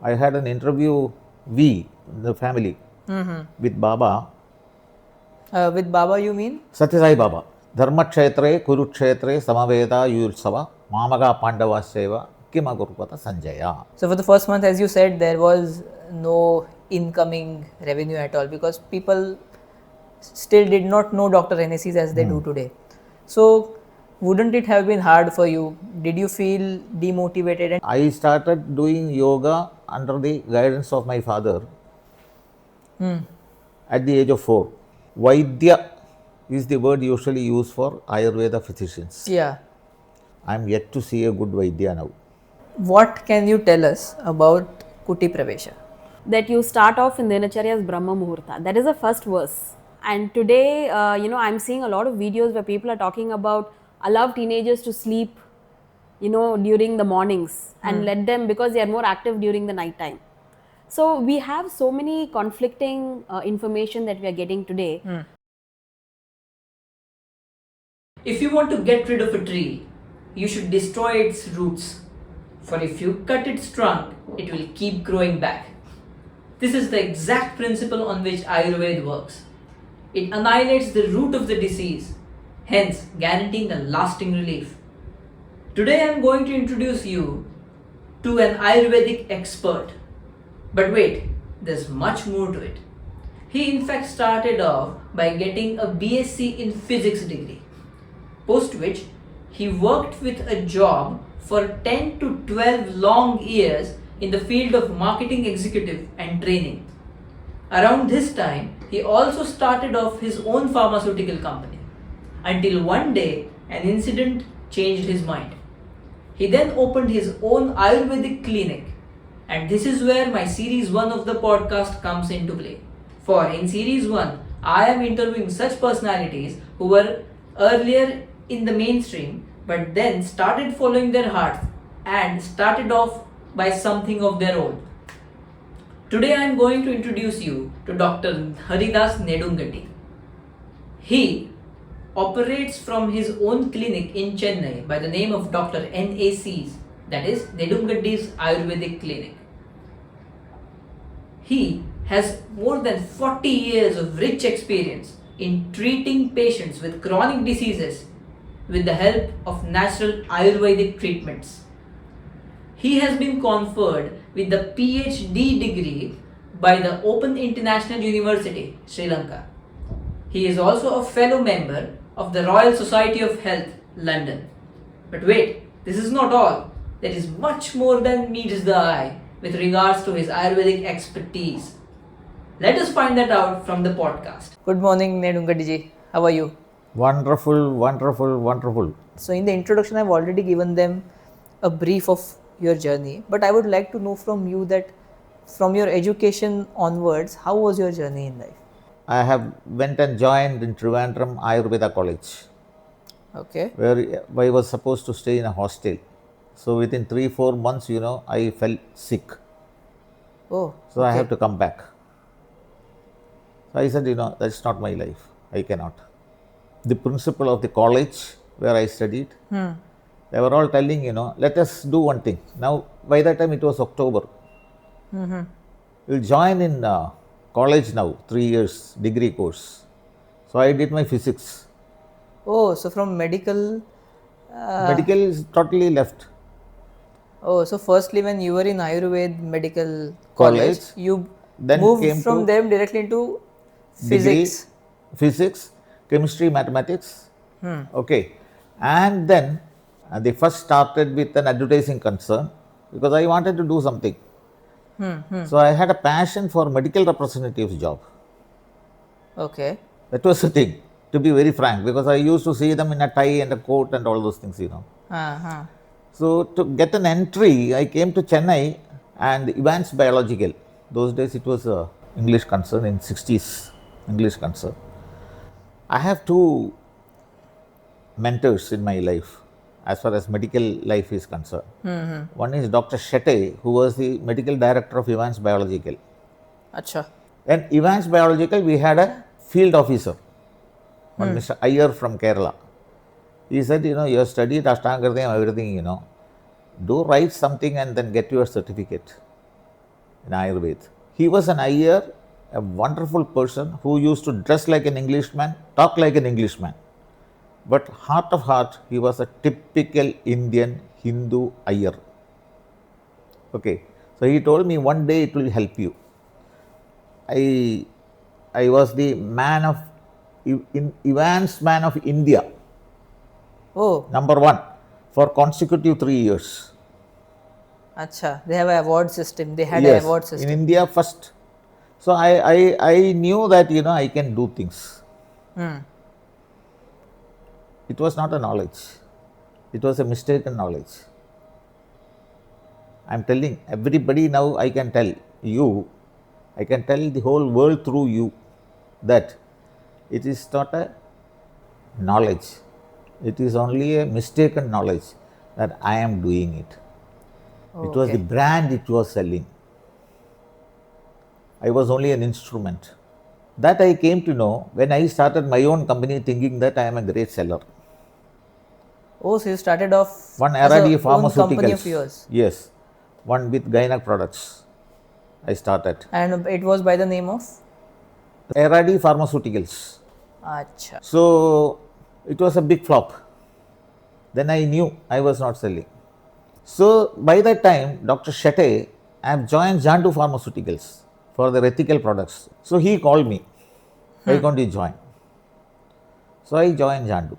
I had an interview, the family, with Baba. With Baba, you mean? Satyasai Baba. Dharmakshetre, Kurukshetre, Samaveda, Yulsava, Mamaga Pandavaseva, Kimagurupata Sanjaya. So for the first month, as you said, there was no incoming revenue at all because people still did not know Dr. NACs as they do today. So wouldn't it have been hard for you? Did you feel demotivated? And I started doing yoga under the guidance of my father at the age of 4. Vaidya is the word usually used for Ayurveda physicians. yeah, I am yet to see a good Vaidya now. what can you tell us about Kuti Pravesha? That you start off in Dinacharya's Brahma Muhurta. That is the first verse. And today, I'm seeing a lot of videos where people are talking about allow teenagers to sleep, during the mornings and let them, because they are more active during the night time. So we have so many conflicting information that we are getting today. If you want to get rid of a tree, you should destroy its roots. For if you cut its trunk, it will keep growing back. This is the exact principle on which Ayurved works. It annihilates the root of the disease, hence guaranteeing a lasting relief. Today I am going to introduce you to an Ayurvedic expert. But wait, there's much more to it. He in fact started off by getting a BSc in physics degree, post which he worked with a job for 10 to 12 long years in the field of marketing executive and training. Around this time, he also started off his own pharmaceutical company, until one day an incident changed his mind. He then opened his own Ayurvedic clinic, and this is where my series 1 of the podcast comes into play. For in series 1, I am interviewing such personalities who were earlier in the mainstream but then started following their hearts and started off by something of their own. Today I am going to introduce you to Dr. Haridas Nedungadi. He operates from his own clinic in Chennai by the name of Dr. NAC's, that is Nedungadi's Ayurvedic Clinic. He has more than 40 years of rich experience in treating patients with chronic diseases with the help of natural Ayurvedic treatments. He has been conferred with the PhD degree by the Open International University, Sri Lanka. He is also a fellow member of the Royal Society of Health, London. But wait, this is not all. There is much more than meets the eye with regards to his Ayurvedic expertise. Let us find that out from the podcast. Good morning, Nedungadi ji. How are you? Wonderful, wonderful, wonderful. So in the introduction, I've already given them a brief of your journey, but I would like to know from you that from your education onwards, how was your journey in life? I have went and joined in Trivandrum Ayurveda College, Okay. where I was supposed to stay in a hostel. So within 3-4 months, I fell sick. Oh. So I have to come back. So I said, that's not my life. I cannot. The principal of the college where I studied, they were all telling, let us do one thing. Now, by that time it was October. You'll join in college now, 3 years degree course. So I did my physics. Oh, so from medical. Medical is totally left. Oh, so firstly, when you were in Ayurved Medical College, College, you then moved came from to them directly into degree, physics. physics, chemistry, mathematics. Okay. And then they first started with an advertising concern because I wanted to do something. So I had a passion for medical representative's job. Okay. That was the thing, to be very frank, because I used to see them in a tie and a coat and all those things, Uh-huh. So to get an entry, I came to Chennai and Evans Biological. Those days it was a English concern, in 60s, English concern. I have two mentors in my life as far as medical life is concerned. One is Dr. Shetty, who was the medical director of Evans Biological. Acha. In Evans Biological, we had a field officer, one Mr. Iyer from Kerala. He said, you have studied Ashtanga, everything, do write something and then get your certificate. in Ayurveda. He was an Iyer, a wonderful person who used to dress like an Englishman, talk like an Englishman. But heart of heart, he was a typical Indian Hindu Iyer. Okay, so he told me one day it will help you. I was the man of Evans man of India, Oh, number one, for consecutive 3 years. acha. They have an award system. They had an Yes, award in system. India first. So I knew that I can do things. It was not a knowledge. It was a mistaken knowledge. I am telling everybody now, I can tell you, I can tell the whole world through you that it is not a knowledge. It is only a mistaken knowledge that I am doing it. It was the brand it was selling. I was only an instrument. That I came to know when I started my own company thinking that I am a great seller. Oh, so you started off One as RD a own company of Pharmaceuticals. yours. Yes. One with Gynec products. I started. And it was by the name of? RD Pharmaceuticals. Acha. So it was a big flop. Then I knew I was not selling. So by that time, Dr. Shetty, I have joined Jandu Pharmaceuticals for their ethical products. So he called me, why can't you join? So I joined Jandu.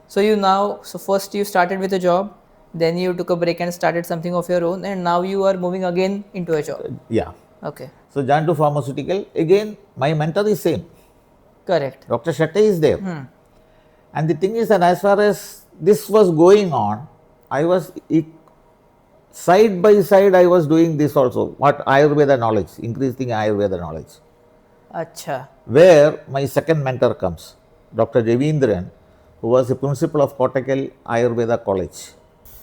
So first you started with a job, then you took a break and started something of your own, and now you are moving again into a job. Yeah. Okay, So Jandu Pharmaceutical, again, my mentor is same. correct. Dr. Shetty is there. And the thing is that as far as this was going on, I was side by side, I was doing this also. What Ayurveda knowledge, increasing Ayurveda knowledge. Acha. Where my second mentor comes, Dr. Ravindran, who was the principal of Kottakkal Ayurveda College.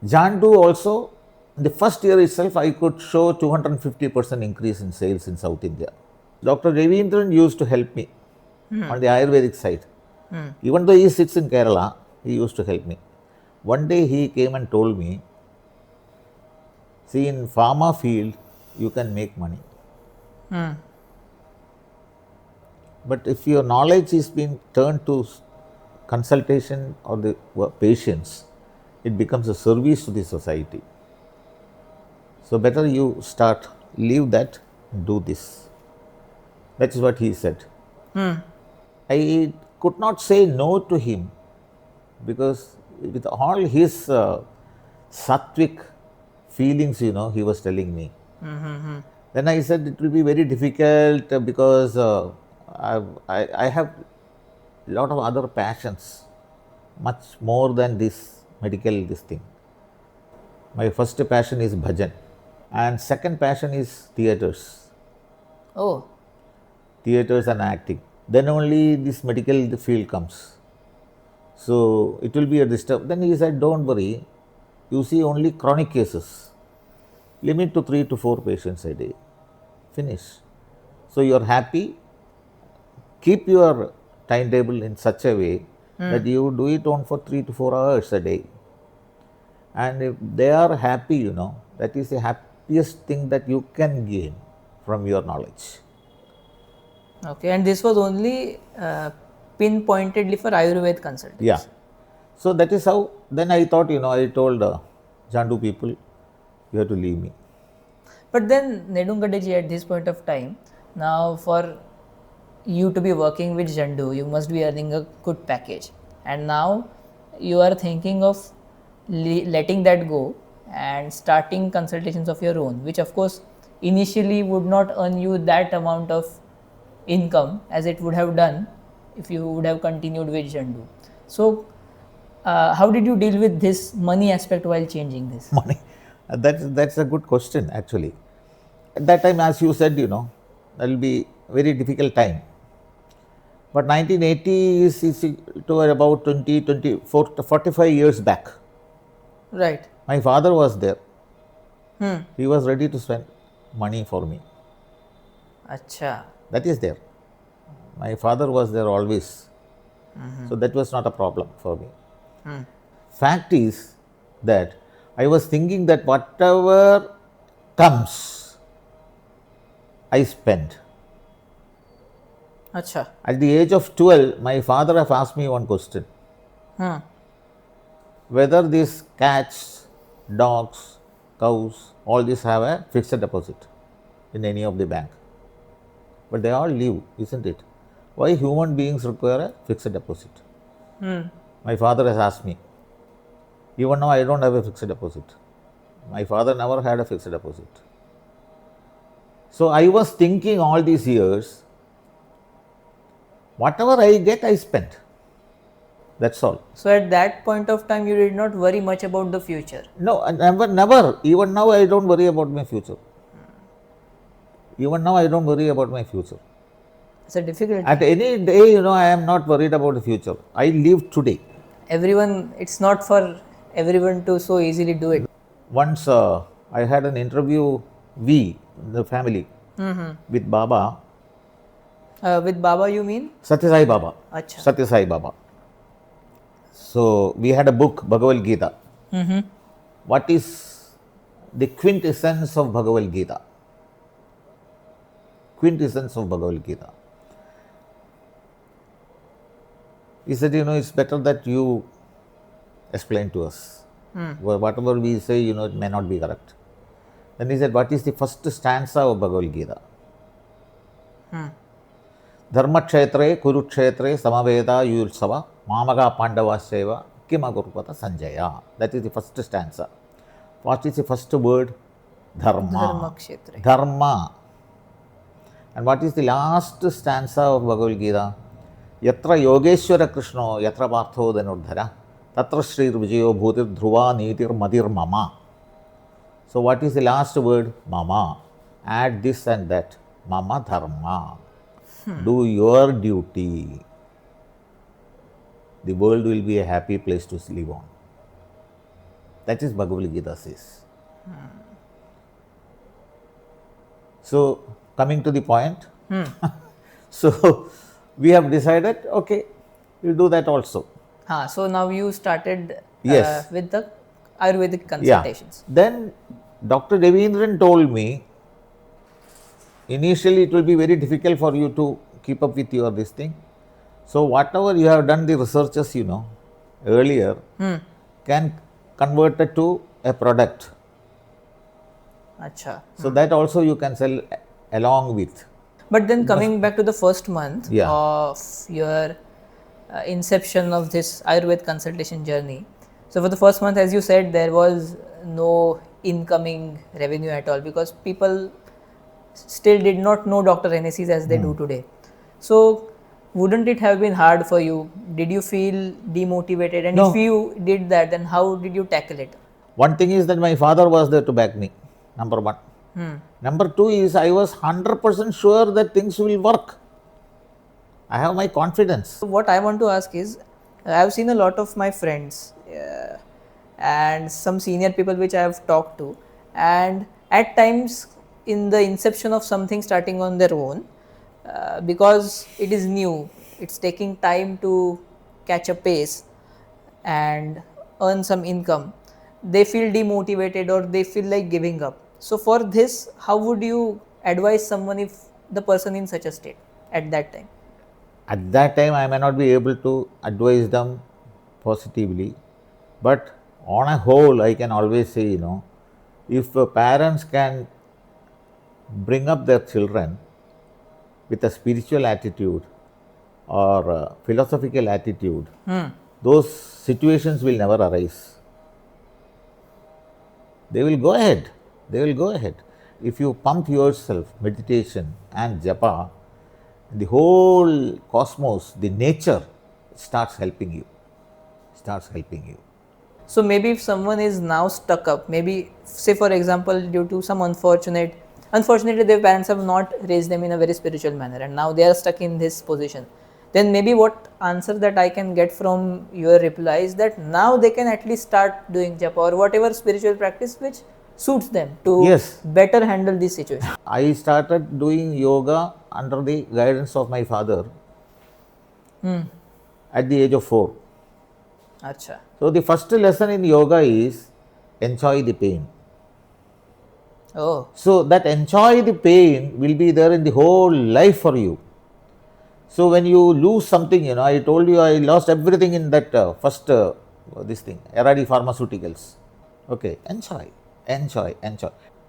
Jandu also, in the first year itself, I could show 250% increase in sales in South India. Dr. Ravindran used to help me on the Ayurvedic side. Even though he sits in Kerala, he used to help me. One day he came and told me, see, in pharma field, you can make money. But if your knowledge is being turned to consultation or the patients, it becomes a service to the society. So better you start, leave that, do this. That is what he said. I could not say no to him because with all his sattvic feelings, he was telling me. Then I said it will be very difficult because I have a lot of other passions, much more than this this thing. My first passion is bhajan and second passion is theatres. Oh, Theatres and acting. Then only this medical field comes. So it will be a disturb. Then he said, don't worry, you see only chronic cases. Limit to 3 to 4 patients a day. Finish. So you are happy. Keep your timetable in such a way that you do it on for 3 to 4 hours a day. And if they are happy, that is the happiest thing that you can gain from your knowledge. okay. And this was only pinpointedly for Ayurved consultants. Yeah. So that is how, then I thought, I told Jandu people, you have to leave me. But then Nedungadi ji, at this point of time, now for you to be working with Jandu, you must be earning a good package. And now you are thinking of letting that go and starting consultations of your own, which of course initially would not earn you that amount of income as it would have done if you would have continued with Jandu. So, how did you deal with this money aspect while changing this? Money. That's a good question actually. At that time, as you said, that will be very difficult time. But 1980 is to about 45 years back. Right. My father was there. He was ready to spend money for me. Acha. That is there. My father was there always. So that was not a problem for me. Fact is that I was thinking that whatever comes, I spent. Acha. At the age of 12, my father have asked me one question. Whether these cats, dogs, cows, all these have a fixed deposit in any of the bank. But they all live, isn't it? Why human beings require a fixed deposit? My father has asked me. Even now I don't have a fixed deposit. My father never had a fixed deposit. So I was thinking all these years, whatever I get, I spend. That's all. So at that point of time, you did not worry much about the future. No, never. Even now I don't worry about my future. Even now I don't worry about my future. It's a difficult. At any day, I am not worried about the future. I live today. Everyone, it's not for everyone to so easily do it. Once I had an interview, the family, with Baba, With Baba, you mean? Satya Sai Baba. Acha. Satya Sai Baba. So we had a book, Bhagavad Gita. What is the quintessence of Bhagavad Gita? Quintessence of Bhagavad Gita. He said, it's better that you explain to us. Whatever we say, it may not be correct. Then he said, what is the first stanza of Bhagavad Gita? Dharma kshetre, kurukshetre, samaveda, yulsava, mamaga pandava seva, kimakurupata sanjaya. That is the first stanza. What is the first word? Dharma. Dharma kshetre. Dharma. And what is the last stanza of Bhagavad Gita? Yatra yogeshwara krishno, yatra partho dhanurdhara, tatra shrir vijayo bhutir dhruva nitir madir mama. So what is the last word? Mama. Add this and that. Mama dharma. Do your duty. The world will be a happy place to live on. That is Bhagavad Gita says. So coming to the point, so we have decided, okay, we'll do that also. So now you started Yes. with the Ayurvedic consultations. Then Dr. Devendran told me, initially it will be very difficult for you to keep up with your this thing. So whatever you have done the researches, earlier, can convert it to a product. Acha. So that also you can sell along with. But then coming back to the first month Yeah. of your inception of this Ayurved consultation journey. So for the first month, as you said, there was no incoming revenue at all because people still did not know Dr. NACs as they do today. So wouldn't it have been hard for you? Did you feel demotivated? And No. if you did that, then how did you tackle it? One thing is that my father was there to back me, number one. Number two is I was 100% sure that things will work. I have my confidence. So what I want to ask is, I have seen a lot of my friends and some senior people which I have talked to, and at times in the inception of something starting on their own, because it is new, it's taking time to catch a pace and earn some income, they feel demotivated or they feel like giving up. So for this, how would you advise someone if the person in such a state at that time? At that time, I may not be able to advise them positively, but on a whole, I can always say, if parents can bring up their children with a spiritual attitude or a philosophical attitude, those situations will never arise. They will go ahead. They will go ahead. If you pump yourself, meditation and japa, the whole cosmos, the nature starts helping you. So maybe if someone is now stuck up, maybe say for example due to some unfortunately their parents have not raised them in a very spiritual manner and now they are stuck in this position, then maybe what answer that I can get from your reply is that now they can at least start doing japa or whatever spiritual practice which suits them to Yes. better handle this situation. I started doing yoga under the guidance of my father at the age of 4. Acha. So the first lesson in yoga is enjoy the pain. Oh, So that enjoy the pain will be there in the whole life for you. So when you lose something, I told you I lost everything in that first this thing, RRD pharmaceuticals. Okay, enjoy.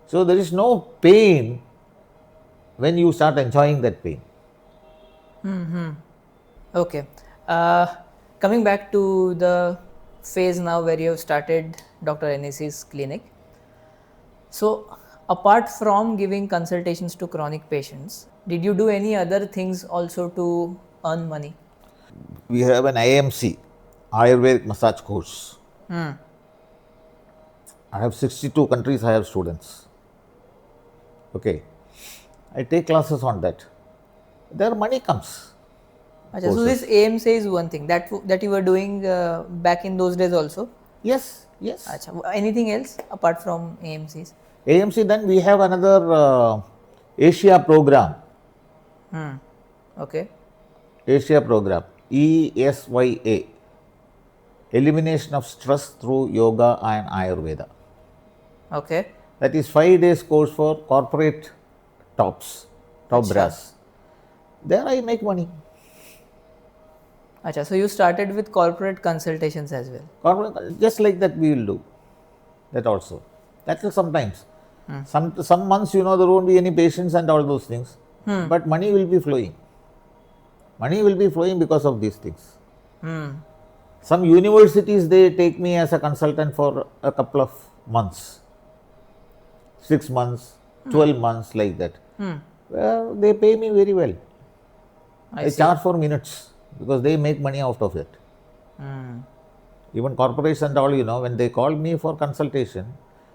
So there is no pain when you start enjoying that pain. okay. Coming back to the phase now where you have started Dr. NAC's clinic. So, apart from giving consultations to chronic patients, did you do any other things also to earn money? We have an IMC, Ayurvedic massage course. I have 62 countries, I have students. Okay, I take classes on that. There money comes. Acha, so this AMC is one thing that you were doing back in those days also. Yes. Acha, anything else apart from AMCs? AMC, then we have another Asia program. Okay. Asia program, ESYA, elimination of stress through yoga and Ayurveda. Okay. That is 5 days course for corporate top Acha. brass. There I make money. Acha, so you started with corporate consultations as well. Corporate, just like that we will do. That also. That will sometimes. Some months, there won't be any patients and all those things. But money will be flowing. Money will be flowing because of these things. Some universities, they take me as a consultant for a couple of months. 6 months, 12 months, like that. Well, they pay me very well. I charge for minutes because they make money out of it. Even corporations and all, when they call me for consultation,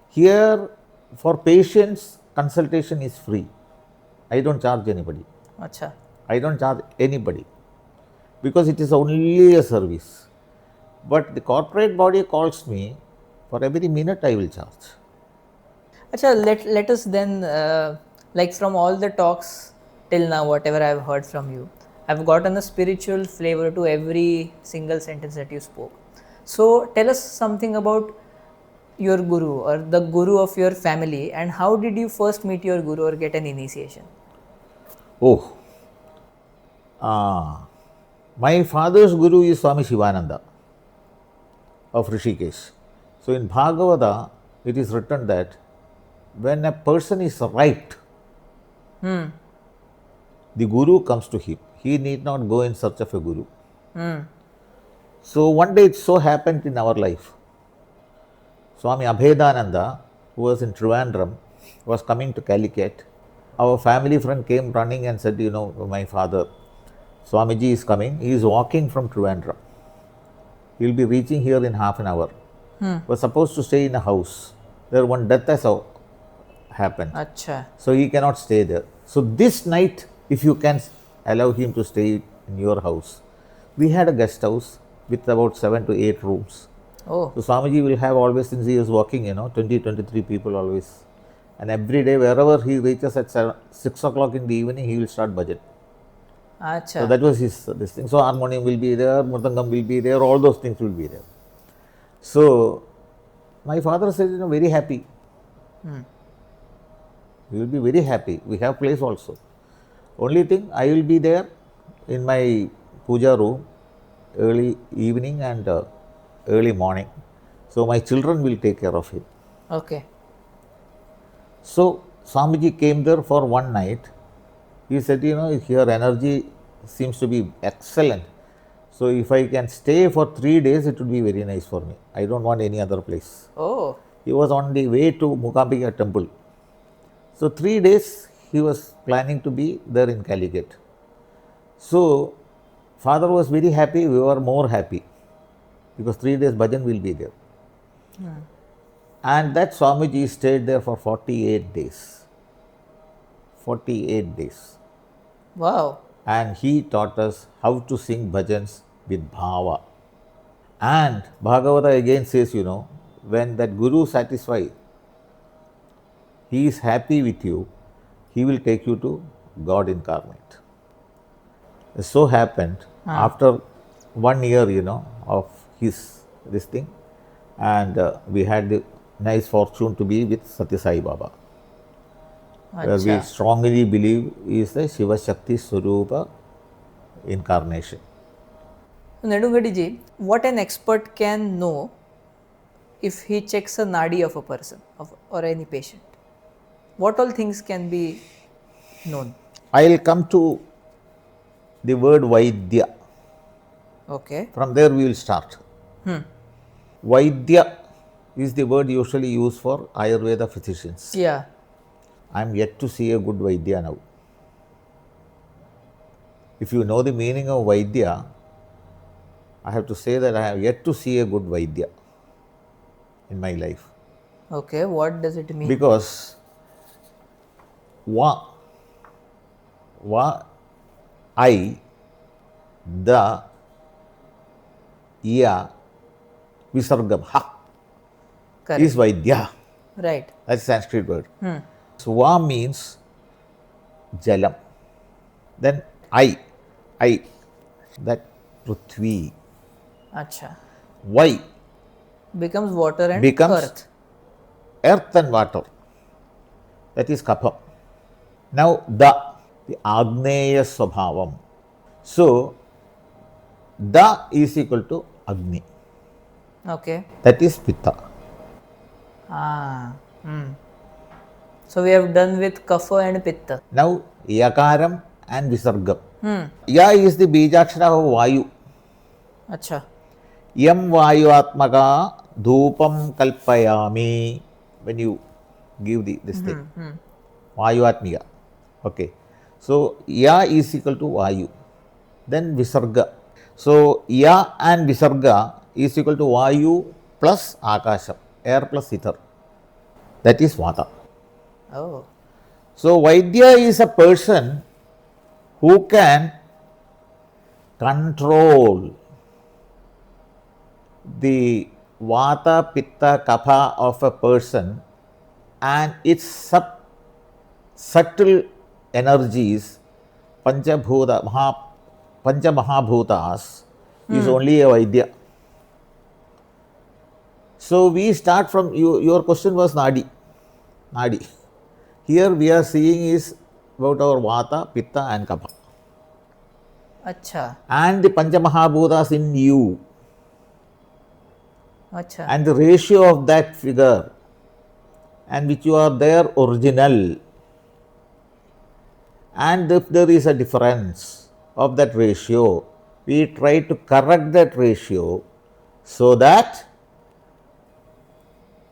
here for patients, consultation is free. I don't charge anybody. Acha. I don't charge anybody because it is only a service. But the corporate body calls me, for every minute I will charge. Acha, let us then, like from all the talks till now, whatever I have heard from you, I've gotten a spiritual flavor to every single sentence that you spoke. So tell us something about your guru or the guru of your family, and how did you first meet your guru or get an initiation? Oh, my father's guru is Swami Shivananda of Rishikesh. So in Bhagavata, it is written that when a person is right, the guru comes to him. He need not go in search of a guru. So one day it so happened in our life, Swami Abhedananda, who was in Trivandrum, was coming to Calicut. Our family friend came running and said, my father, Swamiji is coming. He is walking from Trivandrum. He will be reaching here in half an hour. Was supposed to stay in a house. There one death has happened. Acha. So he cannot stay there. So this night, if you can allow him to stay in your house. We had a guest house with about 7 to 8 rooms. Oh. So Swamiji will have always, since he is working, 20, 23 people always. And every day, wherever he reaches at 6 o'clock in the evening, he will start bhajan. Acha. So that was this thing. So harmonium will be there, mridangam will be there, all those things will be there. So my father said, very happy. We will be very happy. We have place also. Only thing, I will be there in my puja room early evening and early morning. So my children will take care of him. Okay. So Swamiji came there for one night. He said, here energy seems to be excellent. So if I can stay for 3 days, it would be very nice for me. I don't want any other place. Oh. He was on the way to Mukambika temple. So 3 days he was planning to be there in Calicut. So father was very happy, we were more happy because 3 days bhajan will be there. And that Swamiji stayed there for 48 days. 48 days. Wow. And he taught us how to sing bhajans with bhava. And Bhagavata again says, when that Guru satisfies, he is happy with you, he will take you to God incarnate. It so happened after 1 year, of his this thing, and we had the nice fortune to be with Satya Sai Baba. where we Acha. strongly believe is the Shiva Shakti Swarupa incarnation. Nedungadi ji, what an expert can know if he checks a nadi of a person or any patient? What all things can be known? I'll come to the word Vaidya. Okay. From there we will start. Vaidya is the word usually used for Ayurveda physicians. Yeah. I am yet to see a good Vaidya now. If you know the meaning of Vaidya, I have to say that I have yet to see a good Vaidya in my life. Okay. What does it mean? Because I, the, ya, visargam, ha Correct. is Vaidya. Right. That's a Sanskrit word. So va means jalam. Then I, that Prithvi. Acha. Why Becomes water and becomes earth. earth and water. That is kapha. Now the Agneya Swabhavam. So the is equal to Agni. Okay. That is Pitta. Ah. So we have done with kapha and pitta. Now Yakaram and Visargam. Ya is the Bijakshara of Vayu. Acha. Yam Vayuatmaka Dhupam Kalpayami. When you give this thing. Vayuatmika. Okay. So Ya is equal to Vayu. Then Visarga. So Ya and Visarga is equal to Vayu plus Akasham. Air plus ether. That is Vata. Oh. So Vaidya is a person who can control the Vata, Pitta, Kapha of a person and its subtle energies, Pancha Mahabhutas is only a Vaidya. So we start from, your question was Nadi. Here we are seeing is about our Vata, Pitta and Kapha. Acha. And the Pancha Mahabhutas in you. Acha. And the ratio of that figure and which you are there original. And if there is a difference of that ratio, we try to correct that ratio so that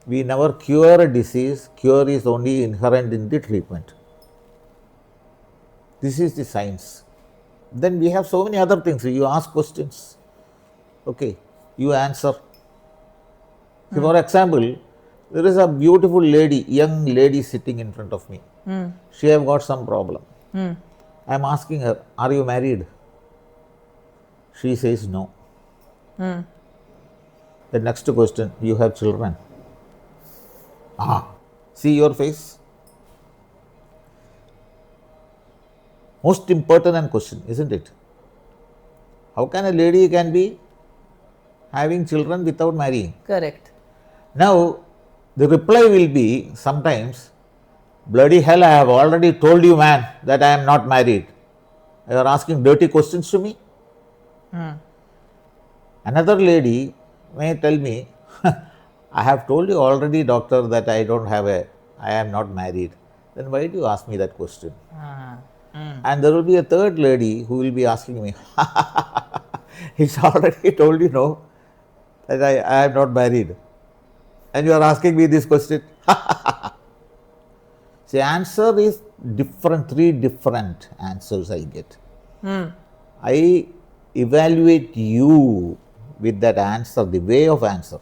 we never cure a disease. Cure is only inherent in the treatment. This is the science. Then we have so many other things. You ask questions. Okay, you answer. So for example, there is a beautiful lady, young lady sitting in front of me. She have got some problem. I am asking her, are you married? She says no. The next question, you have children? See your face? Most important question, isn't it? How can a lady can be having children without marrying? Correct. Now, the reply will be sometimes, bloody hell, I have already told you, man, that I am not married. You are asking dirty questions to me? Another lady may tell me, I have told you already, doctor, that I am not married. Then why do you ask me that question? And there will be a third lady who will be asking me, he's already told you, no, that I am not married. And you are asking me this question. The answer is different, 3 different answers I get. I evaluate you with that answer, the way of answer.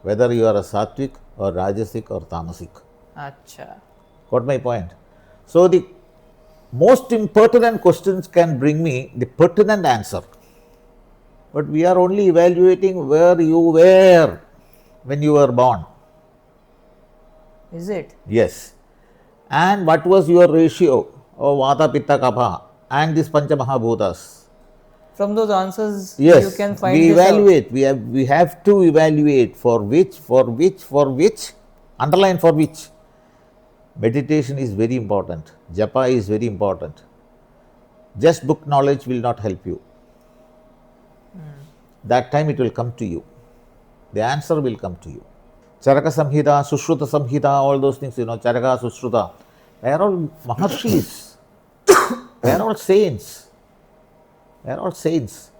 Whether you are a Sattvic or Rajasic or Tamasic. Acha. Got my point? So the most impertinent questions can bring me the pertinent answer. But we are only evaluating where you were when you were born. Is it? Yes. And what was your ratio of Vata, Pitta, Kapha and these Pancha Mahabhutas? From those answers, Yes, you can find we this out. evaluate. We have to evaluate for which, underline for which. Meditation is very important. Japa is very important. Just book knowledge will not help you. That time it will come to you. The answer will come to you. Charaka Samhita, Sushruta Samhita, all those things, Charaka, Sushruta, they are all Maharshis. They are all saints. They are all saints.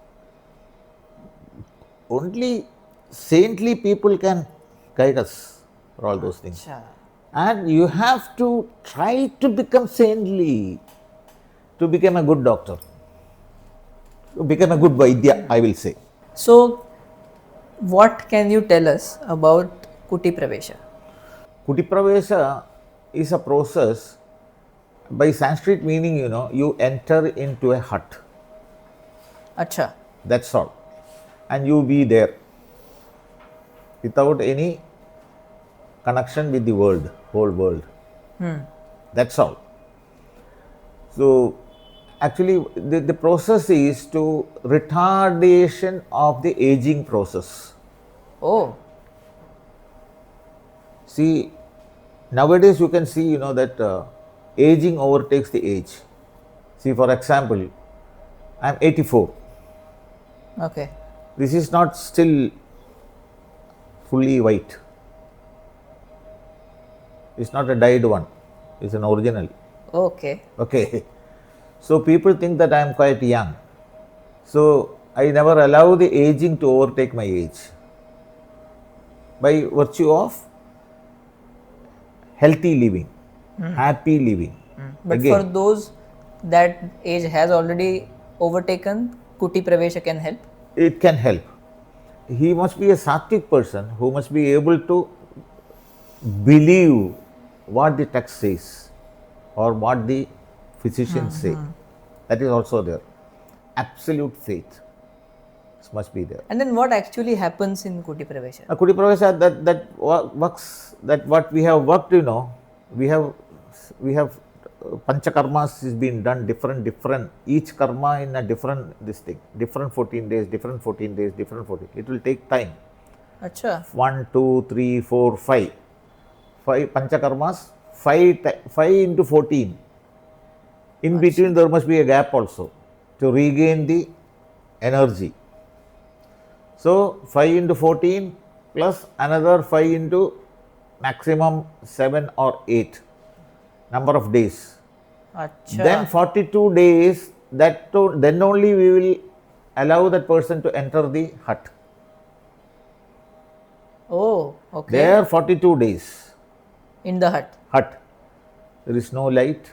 Only saintly people can guide us for all those things. And you have to try to become saintly to become a good doctor, to become a good Vaidya, I will say. So, what can you tell us about Kuti Pravesha? Kuti Pravesha is a process, by Sanskrit meaning, you enter into a hut. Acha. That's all. And you be there without any connection with the world, whole world. That's all. So, actually, the process is to retardation of the aging process. Oh. See, nowadays you can see, that aging overtakes the age. See, for example, I am 84. Okay. This is not still fully white. It's not a dyed one. It's an original. Okay. Okay. So people think that I am quite young. So I never allow the aging to overtake my age. By virtue of healthy living, happy living. But Again, for those that age has already overtaken, Kuti Pravesha can help. it can help. He must be a sattvic person who must be able to believe what the text says or what the physicians say. That is also there. Absolute faith must be there. And then what actually happens in Kuti Pravesha? Kuti Pravesha, that works, that what we have worked, we have panchakarmas is being done different, each karma in a different different 14 days, different 14 days, different 14. It will take time. Acha. 1, 2, 3, 4, 5. 5 panchakarmas, 5 into 14. In between there must be a gap also to regain the energy. So 5 into 14 plus another 5 into maximum 7 or 8 number of days. Acha. Then 42 days, then only we will allow that person to enter the hut. Oh, okay. There 42 days. In the hut. There is no light.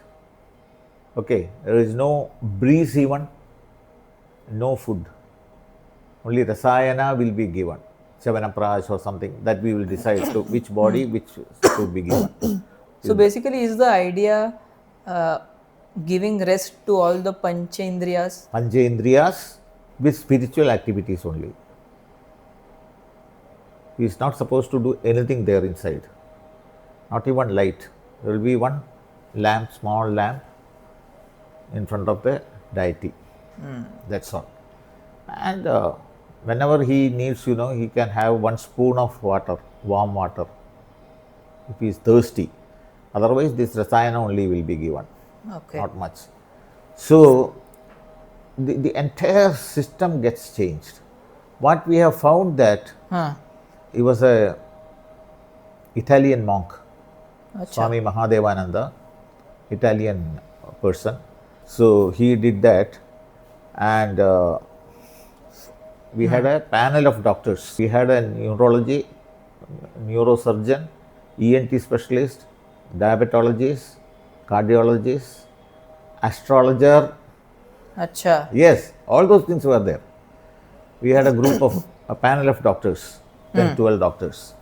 Okay, there is no breeze even, no food. Only rasayana will be given, Chavanaprash or something, that we will decide to which body which should be given. So basically, is the idea giving rest to all the Panchendriyas? Panchendriyas with spiritual activities only. He is not supposed to do anything there inside, not even light. There will be one lamp, small lamp in front of the deity. That's all. And whenever he needs, he can have 1 spoon of water, warm water, if he is thirsty. Otherwise, this rasayana only will be given, not much. So, the entire system gets changed. What we have found that he was a Italian monk, Swami Mahadevananda, Italian person. So he did that, and we had a panel of doctors. We had a neurology, neurosurgeon, ENT specialist, diabetologist, cardiologist, astrologer. Acha. Yes, all those things were there. We had a panel of doctors, 10, 12 doctors.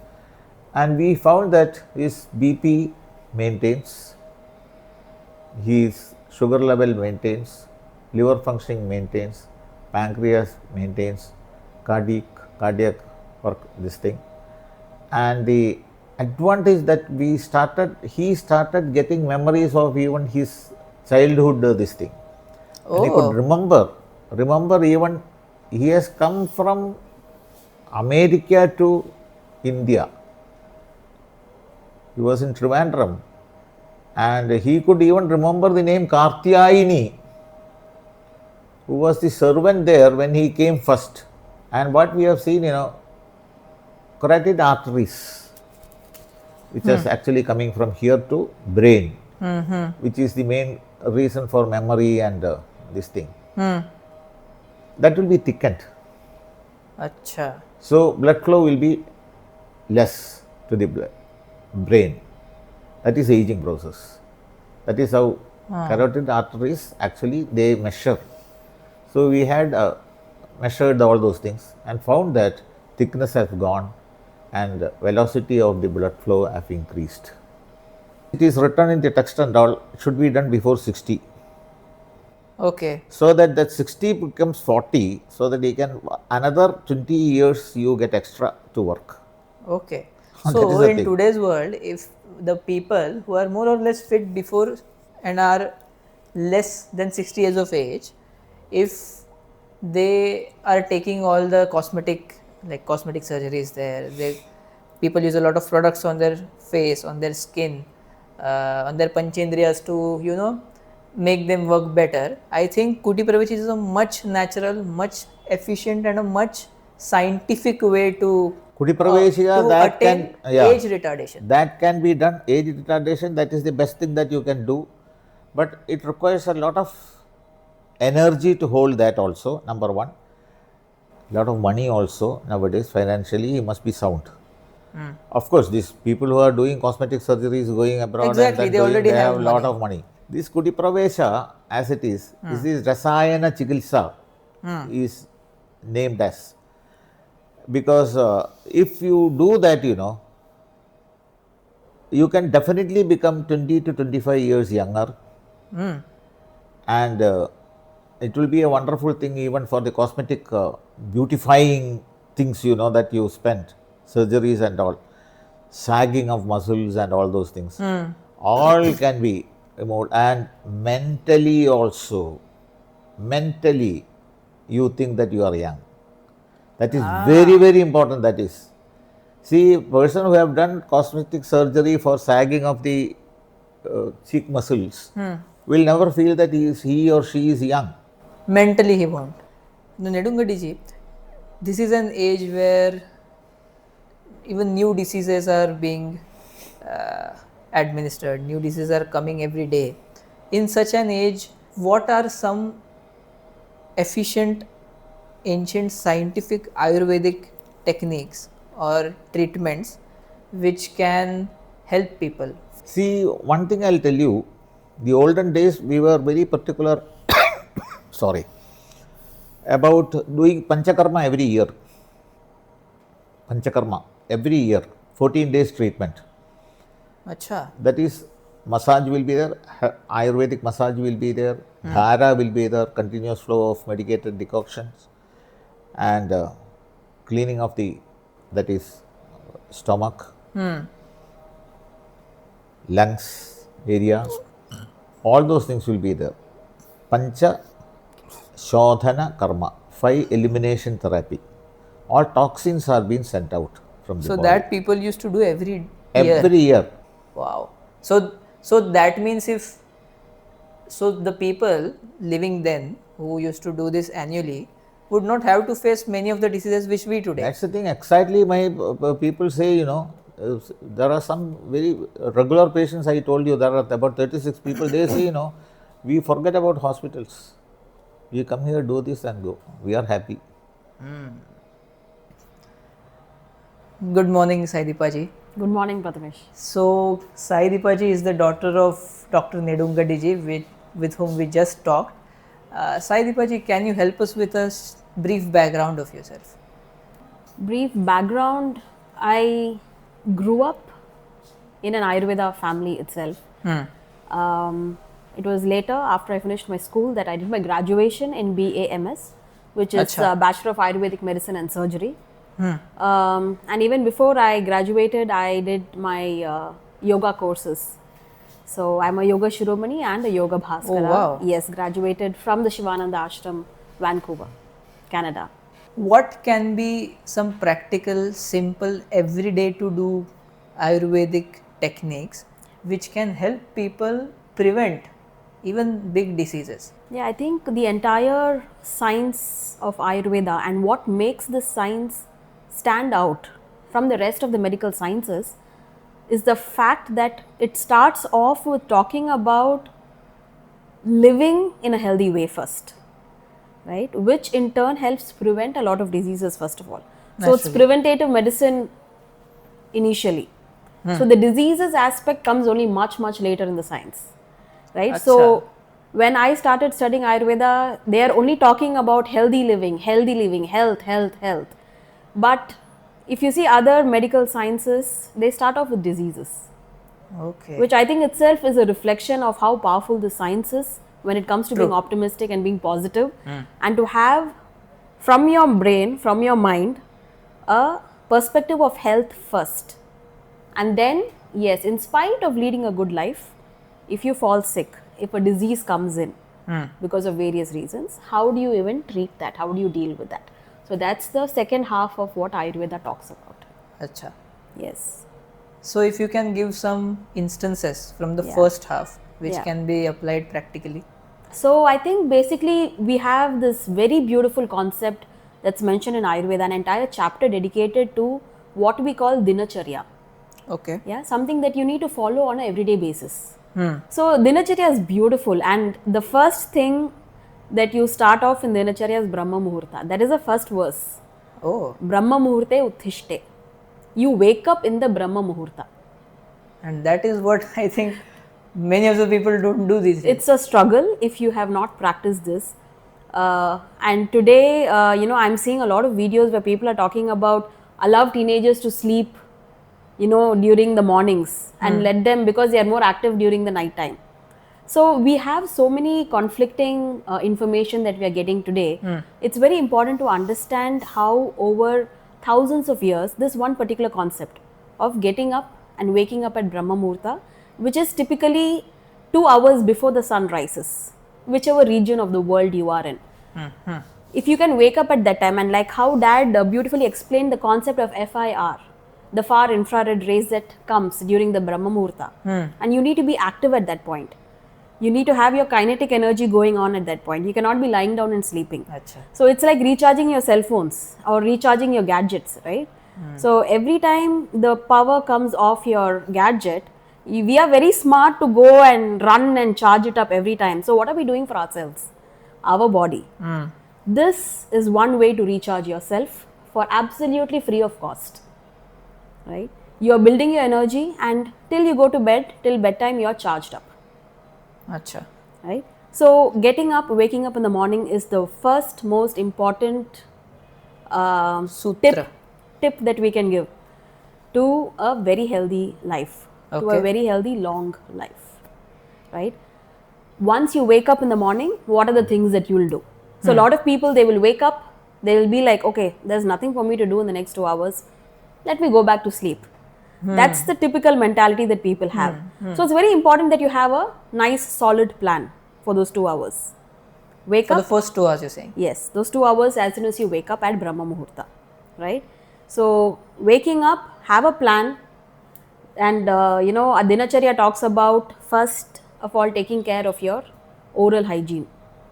And we found that his BP maintains, his sugar level maintains, liver functioning maintains, pancreas maintains, cardiac work, this thing. And the advantage that he started getting memories of even his childhood, this thing. And he could remember even he has come from America to India. He was in Trivandrum. And he could even remember the name Kartyayini, who was the servant there when he came first. And what we have seen, carotid arteries, which is actually coming from here to brain, which is the main reason for memory and this thing. That will be thickened. Acha. So blood flow will be less to the brain. That is aging process. That is how carotid arteries actually they measure. So we had measured all those things and found that thickness has gone and velocity of the blood flow have increased. It is written in the text and all, it should be done before 60. Okay. So that 60 becomes 40, so that you can, another 20 years you get extra to work. Okay. That is So the in thing. today's world, if the people who are more or less fit before and are less than 60 years of age, if they are taking all the cosmetic surgeries there, people use a lot of products on their face, on their skin, on their panchendriyas to make them work better. I think Kuti Pravech is a much natural, much efficient and a much scientific way to Kuti Pravesha, that attain can, yeah, age retardation. that can be done. Age retardation, that is the best thing that you can do, but it requires a lot of energy to hold that also, number one. Lot of money also nowadays, financially you must be sound. Of course, these people who are doing cosmetic surgeries, going abroad, Exactly, and they then already they have a have lot money. of money. This Kuti Pravesha, as it is, this is Rasayana Chikitsa is named as. Because if you do that, you can definitely become 20 to 25 years younger. And it will be a wonderful thing even for the cosmetic beautifying things, that you spent, surgeries and all, sagging of muscles and all those things. All can be removed. And mentally also, you think that you are young. That is very, very important, that is. See, a person who have done cosmetic surgery for sagging of the cheek muscles will never feel that he or she is young. Mentally he won't. No, Nedungadi ji, this is an age where even new diseases are being administered, new diseases are coming every day. In such an age, what are some efficient ancient scientific Ayurvedic techniques or treatments which can help people? See, one thing I'll tell you, the olden days we were very particular, sorry, about doing Panchakarma every year. Panchakarma every year, 14 days treatment. Acha. That is, massage will be there, Ayurvedic massage will be there, dhara will be there, continuous flow of medicated decoctions, and cleaning of the, that is, stomach, lungs area, all those things will be there. Pancha Shodhana Karma, 5 elimination therapy. All toxins are being sent out from the So body. that people used to do every year. Every year. Wow. So that means the people living then who used to do this annually would not have to face many of the diseases which we today. That's the thing. Exactly, my people say, there are some very regular patients. I told you there are about 36 people. They say, we forget about hospitals. We come here, do this and go. We are happy. Good morning, Saidipa ji. Good morning, Prathamesh. So, Saidipa ji is the daughter of Dr. Nedungadi ji, with whom we just talked. Saidipa ji, can you help us with a brief background of yourself? Brief background, I grew up in an Ayurveda family itself. It was later, after I finished my school, that I did my graduation in BAMS, which is Bachelor of Ayurvedic Medicine and Surgery. And even before I graduated, I did my yoga courses. So I'm a Yoga Shiromani and a Yoga Bhaskara. Oh, wow. Yes, graduated from the Shivananda Ashram, Vancouver, Canada. What can be some practical, simple, everyday to do Ayurvedic techniques which can help people prevent even big diseases. Yeah, I think the entire science of Ayurveda and what makes this science stand out from the rest of the medical sciences is the fact that it starts off with talking about living in a healthy way first, right? Which in turn helps prevent a lot of diseases, first of all. So it's Naturally. preventative medicine initially. So the diseases aspect comes only much later in the science, right? Acha. So when I started studying Ayurveda, they are only talking about healthy living, health. But if you see other medical sciences, they start off with diseases, Okay. which I think itself is a reflection of how powerful the science is when it comes to being True. optimistic and being positive, and to have from your brain, from your mind, a perspective of health first. And then, yes, in spite of leading a good life, if you fall sick, if a disease comes in because of various reasons, how do you even treat that? How do you deal with that? So that's the second half of what Ayurveda talks about. Acha. Yes. So if you can give some instances from the Yeah. first half which Yeah. can be applied practically. So I think basically we have this very beautiful concept that's mentioned in Ayurveda, an entire chapter dedicated to what we call dinacharya. Okay. Yeah, something that you need to follow on an everyday basis. So dinacharya is beautiful, and the first thing that you start off in dinacharya is Brahma Muhurta. That is the first verse. Oh, Brahma Muhurte Uttishte. You wake up in the Brahma Muhurta. and that is what I think many of the people don't do these days. It's a struggle if you have not practiced this. And today, I'm seeing a lot of videos where people are talking about allow teenagers to sleep, during the mornings and let them, because they are more active during the night time. So we have so many conflicting information that we are getting today. It's very important to understand how over thousands of years, this one particular concept of getting up and waking up at Brahma Muhurta, which is typically 2 hours before the sun rises, whichever region of the world you are in. If you can wake up at that time, and like how Dad beautifully explained the concept of FIR, the far infrared rays that comes during the Brahma Muhurta, and you need to be active at that point. You need to have your kinetic energy going on at that point. You cannot be lying down and sleeping. Acha. So it's like recharging your cell phones or recharging your gadgets, right? So every time the power comes off your gadget, we are very smart to go and run and charge it up every time. So what are we doing for ourselves? Our body. This is one way to recharge yourself for absolutely free of cost, right? You are building your energy, and till you go to bed, till bedtime, you are charged up. Acha. Right? So getting up, waking up in the morning is the first most important Sutra. tip that we can give to a very healthy life, to a Okay. very healthy long life, right? Once you wake up in the morning, what are the things that you will do? So a lot of people, they will wake up, they will be like, okay, there's nothing for me to do in the next 2 hours, let me go back to sleep. That's the typical mentality that people have. So it's very important that you have a nice solid plan for those 2 hours. Wake For up. the first 2 hours, you're saying. Yes, those 2 hours as soon as you wake up at Brahma Muhurta, right? So waking up, have a plan, and Dinacharya talks about first of all taking care of your oral hygiene.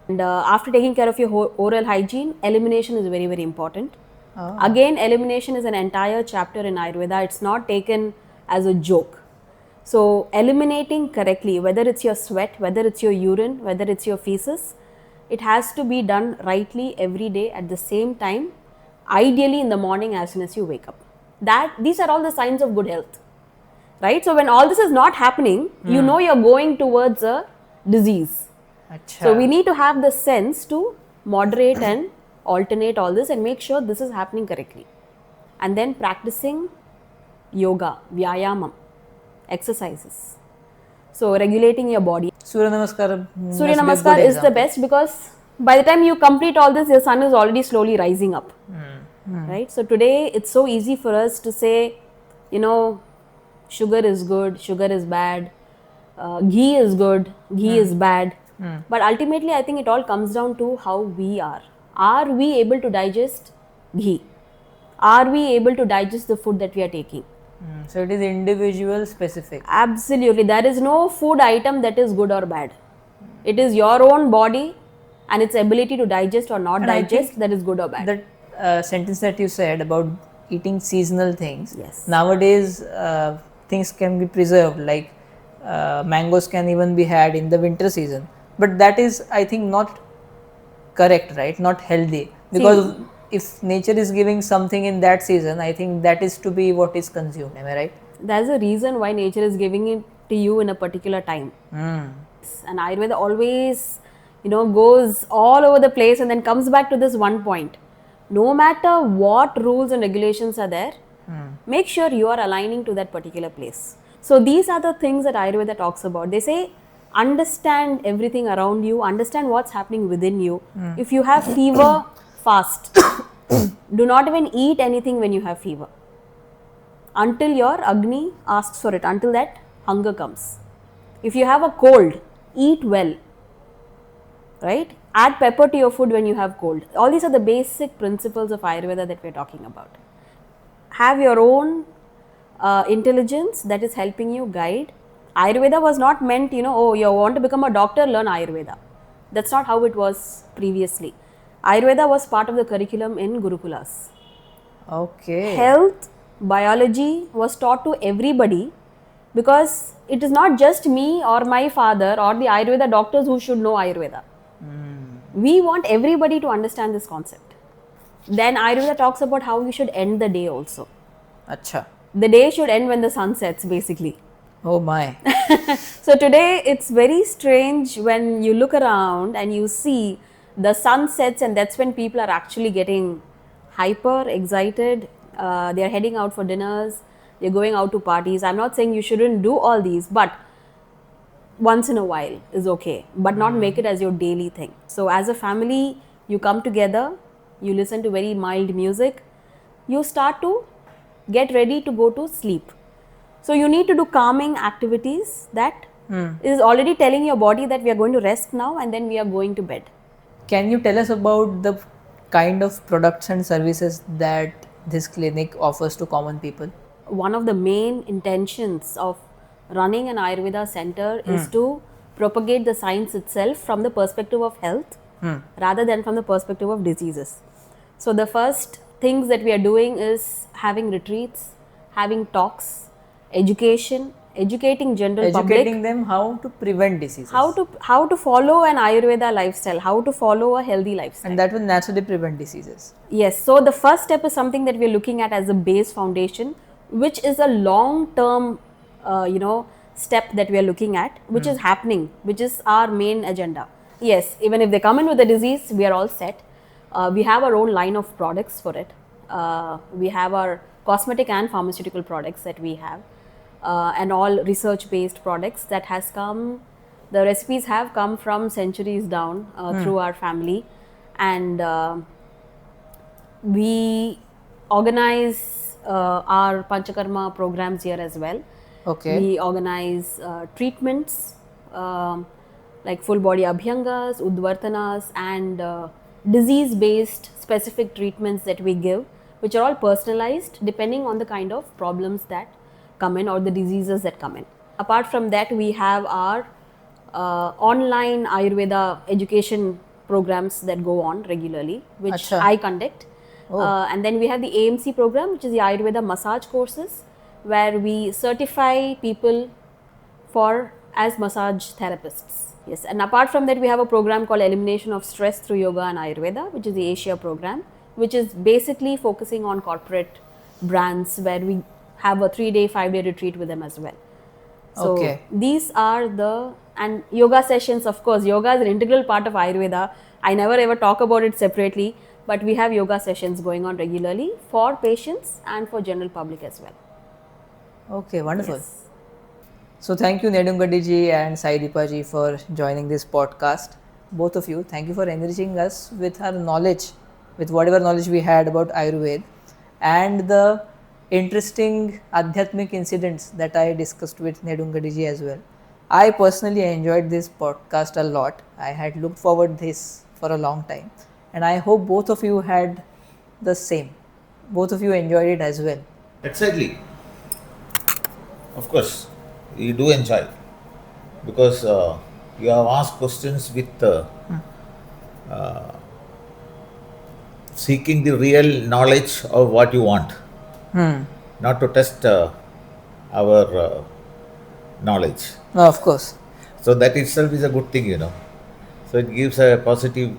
And after taking care of your oral hygiene, elimination is very, very important. Again, elimination is an entire chapter in Ayurveda. It's not taken as a joke. So eliminating correctly, whether it's your sweat, whether it's your urine, whether it's your feces, it has to be done rightly every day at the same time, ideally in the morning as soon as you wake up. These are all the signs of good health, right? So when all this is not happening, you know you're going towards a disease. Acha. So we need to have the sense to moderate and alternate all this and make sure this is happening correctly. And then practicing yoga, vyayamam, exercises. So regulating your body. Surya Namaskar. Surya Namaskar is the best, because by the time you complete all this, the sun is already slowly rising up. Right? So today it's so easy for us to say, sugar is good, sugar is bad, ghee is good, ghee is bad. But ultimately, I think it all comes down to how we are. Are we able to digest ghee? Are we able to digest the food that we are taking? So it is individual specific. Absolutely. There is no food item that is good or bad. It is your own body and its ability to digest or not And I digest think that is good or bad. That sentence that you said about eating seasonal things. Yes. Nowadays, things can be preserved. Like mangoes can even be had in the winter season. But that is, I think, not correct, right? Not healthy. Because if nature is giving something in that season, I think that is to be what is consumed. Am I right? There's a reason why nature is giving it to you in a particular time. And Ayurveda always, goes all over the place and then comes back to this one point. No matter what rules and regulations are there, make sure you are aligning to that particular place. So these are the things that Ayurveda talks about. They say, understand everything around you, understand what's happening within you. If you have fever, fast. Do not even eat anything when you have fever. Until your Agni asks for it, until that hunger comes. If you have a cold, eat well, right? Add pepper to your food when you have cold. All these are the basic principles of Ayurveda that we're talking about. Have your own intelligence that is helping you guide. Ayurveda was not meant, oh, you want to become a doctor, learn Ayurveda. That's not how it was previously. Ayurveda was part of the curriculum in Gurukulas. Okay. Health, biology was taught to everybody because it is not just me or my father or the Ayurveda doctors who should know Ayurveda. We want everybody to understand this concept. Then Ayurveda talks about how you should end the day also. Acha. The day should end when the sun sets, basically. Oh my. So today it's very strange when you look around and you see the sun sets, and that's when people are actually getting hyper excited. They are heading out for dinners, they're going out to parties. I'm not saying you shouldn't do all these, but once in a while is okay, but not make it as your daily thing. So as a family, you come together, you listen to very mild music, you start to get ready to go to sleep. So you need to do calming activities that is already telling your body that we are going to rest now and then we are going to bed. Can you tell us about the kind of products and services that this clinic offers to common people? One of the main intentions of running an Ayurveda center is to propagate the science itself from the perspective of health rather than from the perspective of diseases. So the first things that we are doing is having retreats, having talks, educating general public. Educating them how to prevent diseases. How to follow an Ayurveda lifestyle, how to follow a healthy lifestyle. And that will naturally prevent diseases. Yes, so the first step is something that we are looking at as a base foundation, which is a long-term, step that we are looking at, which is happening, which is our main agenda. Yes, even if they come in with a disease, we are all set. We have our own line of products for it. We have our cosmetic and pharmaceutical products that we have, and all research-based products that has come. The recipes have come from centuries down through our family, and we organize our Panchakarma programs here as well. Okay. We organize treatments like full body abhyangas, udvartanas, and disease-based specific treatments that we give, which are all personalized depending on the kind of problems that come in or the diseases that come in. Apart from that, we have our online Ayurveda education programs that go on regularly, which Acha. I conduct. And then we have the AMC program, which is the Ayurveda massage courses, where we certify people as massage therapists. Yes, and apart from that, we have a program called Elimination of Stress through Yoga and Ayurveda, which is the Asia program, which is basically focusing on corporate brands, where we have a 3-day, 5-day retreat with them as well. So Okay. these are and yoga sessions, of course. Yoga is an integral part of Ayurveda. I never ever talk about it separately, but we have yoga sessions going on regularly for patients and for general public as well. Okay, wonderful. Yes. So thank you Nedungadi ji and Sai Deepa ji for joining this podcast. Both of you, thank you for enriching us with our knowledge, with whatever knowledge we had about Ayurveda and the interesting adhyatmic incidents that I discussed with Nedungadi ji as well. I personally enjoyed this podcast a lot. I had looked forward this for a long time, and I hope both of you had the same. Both of you enjoyed it as well. Exactly. Of course, you do enjoy because you have asked questions with seeking the real knowledge of what you want, not to test our knowledge. Of course. So that itself is a good thing, So it gives a positive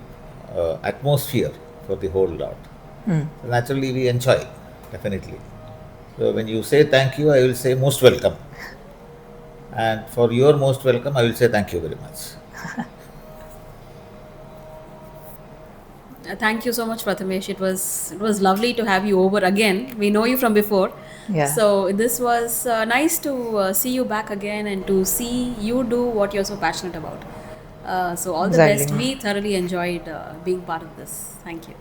atmosphere for the whole lot. So naturally, we enjoy, definitely. So when you say thank you, I will say most welcome. And for your most welcome, I will say thank you very much. Thank you so much, Prathamesh. It was lovely to have you over again. We know you from before. Yeah. So this was nice to see you back again and to see you do what you're so passionate about. So all the Exactly. best. We thoroughly enjoyed being part of this. Thank you.